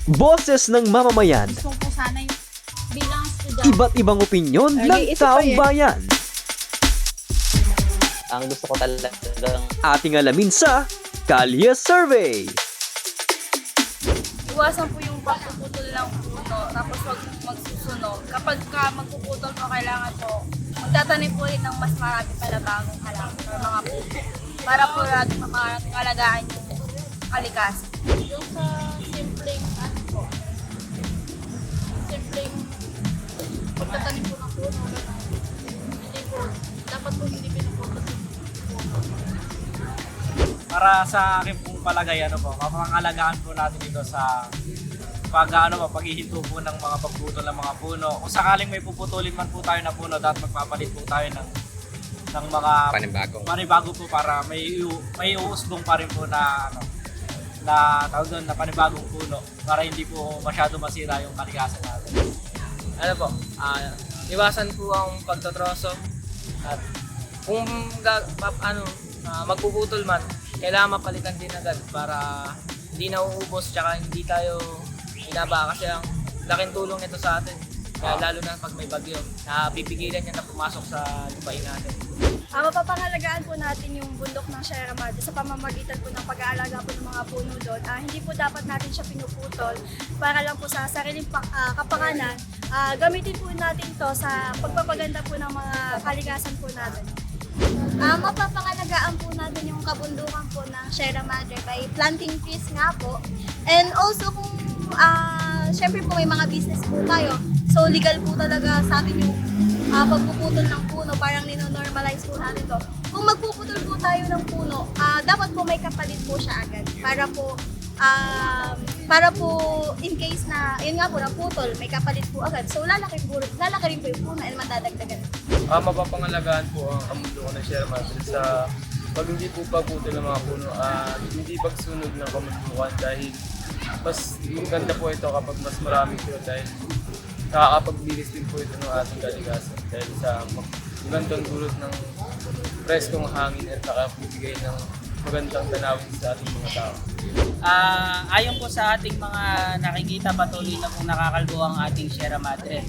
Boses ng mamamayan, Gusto ko sana yung bilang estudyante. iba't ibang opinyon ng taong bayan. Ang gusto ko talagang Ating alamin sa Kalye Survey. Iwasan po yung pagpuputol ng puno, tapos wag magsusunog. Kapag magpuputol po, kailangan po magtatanim po rin ng mas marami pala bagong halaman or mga puno. Para po lagi mapangalagaan yung kalikasan. Yung sa simpleng ano po, simpleng pagtatanim po ng puno, hindi po, dapat po hindi pinuputol yung puno. Para sa akin pong palagay, mapangalagaan po natin dito sa paghihinto po ng mga pagputol ng mga puno. Kung sakaling may puputulin man po tayo na puno, dapat magpapalit po tayo ng mga panibago po para may uusbong pa rin po na tawag doon na panibagong puno para hindi po masyado masira yung kalikasan natin. Iwasan po ang pagtotroso at kung magpuputol man, kailangan mapalitan din agad para hindi nauubos tsaka hindi tayo inaba kasi ang laking tulong nito sa atin. Kaya lalo na pag may bagyo, pipigilan niya na pumasok sa lupain natin. Mapapangalagaan po natin yung bundok ng Sierra Madre sa pamamagitan po ng pag-aalaga po ng mga puno doon. Hindi po dapat natin siya pinuputol para lang po sa sariling kapanganan. Gamitin po natin to sa pagpapaganda po ng mga kalikasan po natin. Mapapangalagaan po natin yung kabundukan po ng Sierra Madre by planting trees nga po. And also kung syempre po may mga business po tayo, so legal po talaga sa atin yung pagpuputol ng puno, parang nino-normalize po natin to. Kung magpuputol po tayo ng puno, dapat po may kapalit po siya agad para po in case na yun nga po naputol, may kapalit po agad. So lalaki rin po yung puno and madadagdagan. Mapapangalagaan po ang kabundukan ng Sierra Madre sa pag hindi po pagputol ng mga puno at hindi pagsunog ng kabundukan dahil mas maganda po ito kapag mas marami po dahil nakakapagbilis din po ito ng ating kalikasan dahil sa magandang dulot ng preskong hangin at nakapibigay ng magandang tanawin sa ating mga tao. Ayon po sa ating mga nakikita, patuloy na pong nakakalbo ang ating Sierra Madre.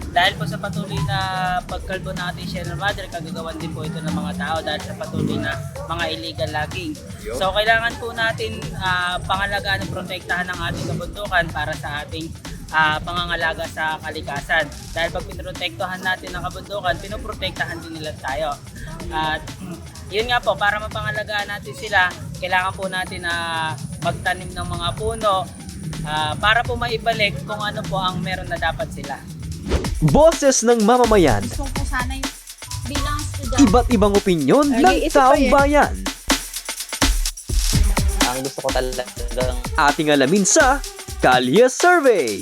Dahil po sa patuloy na pagkalbo ng ating Sierra Madre, kagagawan din po ito ng mga tao dahil sa patuloy na mga illegal logging. So kailangan po natin pangalagaan at protektahan ang ating kabundukan para sa ating pangangalaga sa kalikasan. Dahil pag pinoprotektahan natin ang kabundukan, pinoprotektahan din nila tayo. At yun nga po, para mapangalagaan natin sila, kailangan po natin magtanim ng mga puno para po maibalik kung ano po ang meron na dapat sila. Boses ng mamamayan, Gusto ko sana yung bilang estudyante. iba't ibang opinyon ng taong bayan. ang gusto ko talagang Ating alamin sa Kalye Survey.